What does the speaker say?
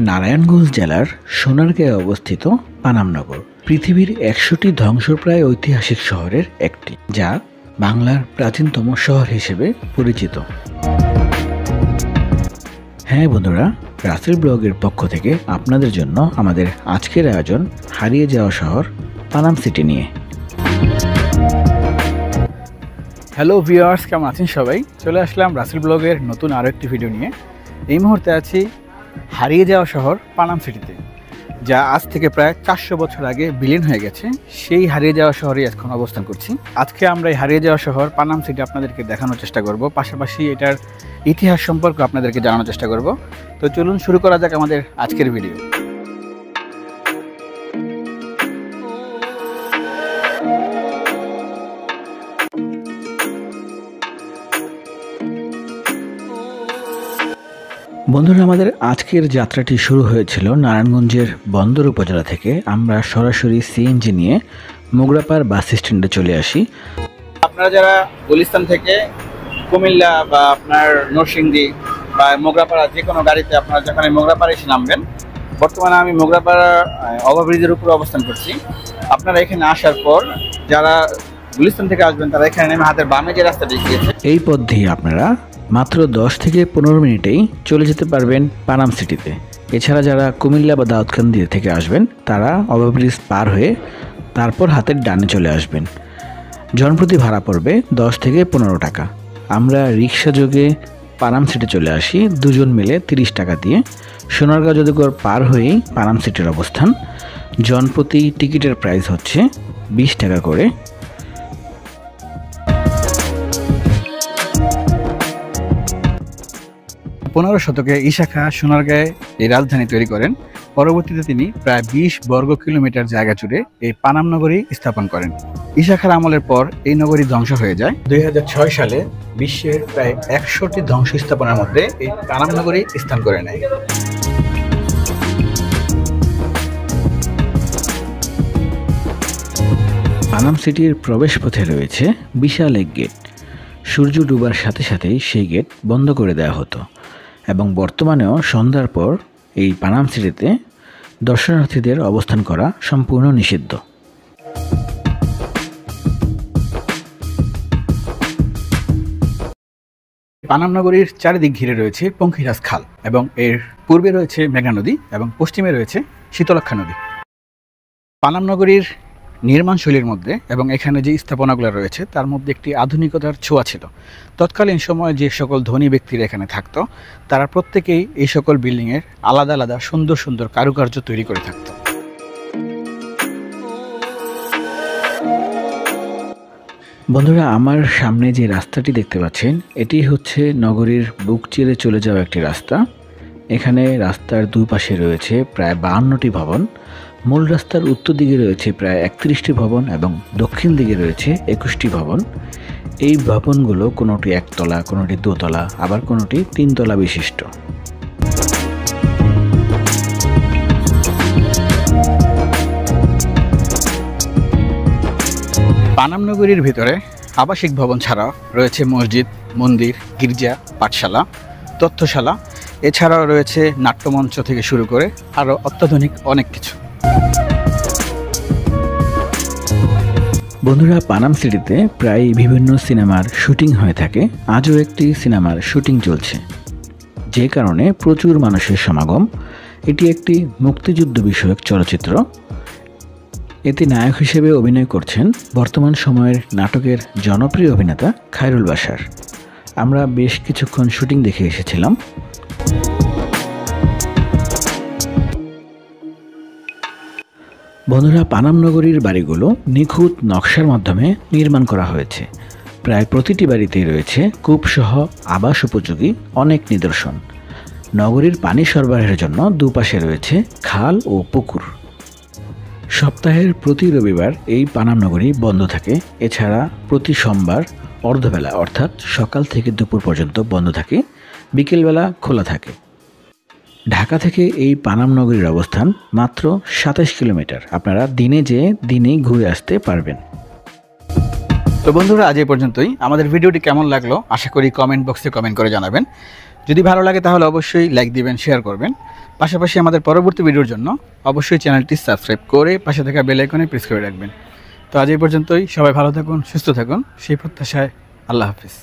নারায়ণগঞ্জ জেলার সোনারগাঁয়ে অবস্থিত পানামনগর পৃথিবীর ১০০টি ধ্বংসপ্রায় ঐতিহাসিক শহরের একটি, যা বাংলার প্রাচীনতম শহর হিসেবে পরিচিত। হ্যাঁ বন্ধুরা, রাসেল ব্লগের পক্ষ থেকে আপনাদের জন্য আমাদের আজকের আয়োজন হারিয়ে যাওয়া শহর পানাম সিটি নিয়ে। হ্যালো ভিউয়ার্স, কেমন আছেন সবাই? চলে আসলাম রাসেল ব্লগের নতুন আরও একটি ভিডিও নিয়ে। এই মুহূর্তে আছি হারিয়ে যাওয়া শহর পানাম সিটিতে, যা আজ থেকে প্রায় 400 বছর আগে বিলীন হয়ে গেছে। সেই হারিয়ে যাওয়া শহরে এখন অবস্থান করছি। আজকে আমরা এই হারিয়ে যাওয়া শহর পানাম সিটি আপনাদেরকে দেখানোর চেষ্টা করব, পাশাপাশি এটার ইতিহাস সম্পর্কে আপনাদেরকে জানানোর চেষ্টা করব। তো চলুন শুরু করা যাক আমাদের আজকের ভিডিও। বন্ধুরা, আমাদের আজকের যাত্রাটি শুরু হয়েছিল নারায়ণগঞ্জের বন্দর উপজেলা থেকে। আমরা সরাসরি সিএনজি নিয়ে মোগরাপাড় বাস স্ট্যান্ডে চলে আসি। আপনারা যারা গুলিস্তান থেকে কুমিল্লা বা আপনার নরসিংদী বা মোগরাপাড়া যে কোনো গাড়িতে আপনারা যখন মোগরাপাড়া এসে নামবেন, বর্তমানে আমি মোগরাপাড়া ওভারব্রিজের উপরে অবস্থান করছি। আপনারা এখানে আসার পর যারা গুলিস্তান থেকে আসবেন তারা এখানে নেমে হাতের বামে যে রাস্তাটি গিয়েছে, এই পথ দিয়ে আপনারা মাত্র 10 থেকে 15 মিনিটেই চলে যেতে পারবেন পানাম সিটিতে। এছাড়া যারা কুমিল্লা বা দাউদকান্দি থেকে আসবেন তারা ওভারব্রিজ পার হয়ে তারপর হাতের ডানে চলে আসবেন। জনপ্রতি ভাড়া পড়বে 10 থেকে 15 টাকা। আমরা রিক্সা যোগে পানাম সিটি চলে আসি, দুজন মিলে 30 টাকা দিয়ে। সোনারগাঁও জাদুঘর পার হয়েই পানাম সিটির অবস্থান। জনপ্রতি টিকিটের প্রাইস হচ্ছে 20 টাকা করে। 15 শতকে ঈশা খাঁ সোনারগাঁয়ে এই রাজধানী তৈরি করেন। পরবর্তীতে তিনি প্রায় 20 বর্গ কিলোমিটার জায়গা জুড়ে এই পানাম নগরী স্থাপন করেন। ঈশা খাঁর আমলের পর এই নগরী ধ্বংস হয়ে যায়। 2006 সালে বিশ্বের প্রায় 100টি ধ্বংস স্থাপনার মধ্যে এই পানাম নগরী স্থান করে নেয়। পানাম সিটির প্রবেশপথে রয়েছে বিশাল এক গেট। সূর্য ডুবার সাথে সাথেই সেই গেট বন্ধ করে দেওয়া হতো এবং বর্তমানেও সন্ধ্যার পর এই পানাম সিটিতে দর্শনার্থীদের অবস্থান করা সম্পূর্ণ নিষিদ্ধ। পানাম নগরীর চারিদিক ঘিরে রয়েছে পঙ্খিরাজ খাল এবং এর পূর্বে রয়েছে মেঘনা নদী এবং পশ্চিমে রয়েছে শীতলক্ষা নদী। পানাম নগরীর নির্মাণশৈলীর মধ্যে এবং এখানে যে স্থাপনাগুলো রয়েছে তার মধ্যে একটি আধুনিকতার ছোঁয়া ছিল। তৎকালীন সময়ে যে সকল ধনী ব্যক্তিরা এখানে থাকতো তারা প্রত্যেকেই এই সকল বিল্ডিংয়ের আলাদা আলাদা সুন্দর সুন্দর কারুকার্য তৈরি করে থাকত। বন্ধুরা, আমার সামনে যে রাস্তাটি দেখতে পাচ্ছেন এটি হচ্ছে নগরীর বুক চিরে চলে যাওয়া একটি রাস্তা। এখানে রাস্তার দুই পাশে রয়েছে প্রায় 52টি ভবন। মূল রাস্তার উত্তর দিকে রয়েছে প্রায় 31টি ভবন এবং দক্ষিণ দিকে রয়েছে 21টি ভবন। এই ভবনগুলো কোনোটি একতলা, কোনোটি দোতলা, আবার কোনোটি 3 তলা বিশিষ্ট। পানাম নগরীর ভিতরে আবাসিক ভবন ছাড়াও রয়েছে মসজিদ, মন্দির, গির্জা, পাঠশালা, তথ্যশালা, এছাড়াও রয়েছে নাট্যমঞ্চ থেকে শুরু করে আরও অত্যাধুনিক অনেক কিছু। বন্ধুরা, পানাম সিটিতে প্রায় বিভিন্ন সিনেমার শুটিং হয়ে থাকে। আজও একটি সিনেমার শুটিং চলছে, যে কারণে প্রচুর মানুষের সমাগম। এটি একটি মুক্তিযুদ্ধ বিষয়ক চলচ্চিত্র। এতে নায়ক হিসেবে অভিনয় করছেন বর্তমান সময়ের নাটকের জনপ্রিয় অভিনেতা খায়রুল বাশার। আমরা বেশ কিছুক্ষণ শুটিং দেখে এসেছিলাম। বন্ধুরা, পানাম নগরীর বাড়িগুলো নিখুঁত নকশার মাধ্যমে নির্মাণ করা হয়েছে। প্রায় প্রতিটি বাড়িতেই রয়েছে কূপসহ আবাস উপযোগী অনেক নিদর্শন। নগরীর পানি সরবরাহের জন্য দুপাশে রয়েছে খাল ও পুকুর। সপ্তাহের প্রতি রবিবার এই পানাম নগরী বন্ধ থাকে। এছাড়া প্রতি সোমবার অর্ধবেলা অর্থাৎ সকাল থেকে দুপুর পর্যন্ত বন্ধ থাকে, বিকেলবেলা খোলা থাকে। ঢাকা থেকে এই পানাম নগরীর অবস্থান মাত্র 27 কিলোমিটার। আপনারা দিনে যেয়ে দিনেই ঘুরে আসতে পারবেন। তো বন্ধুরা, আজ এই পর্যন্তই। আমাদের ভিডিওটি কেমন লাগলো আশা করি কমেন্ট বক্সে কমেন্ট করে জানাবেন। যদি ভালো লাগে তাহলে অবশ্যই লাইক দিবেন, শেয়ার করবেন। পাশাপাশি আমাদের পরবর্তী ভিডিওর জন্য অবশ্যই চ্যানেলটি সাবস্ক্রাইব করে পাশে থাকা বেল আইকনে প্রেস করে রাখবেন। তো আজ এই পর্যন্তই, সবাই ভালো থাকুন, সুস্থ থাকুন, সেই প্রত্যাশায় আল্লাহ হাফিজ।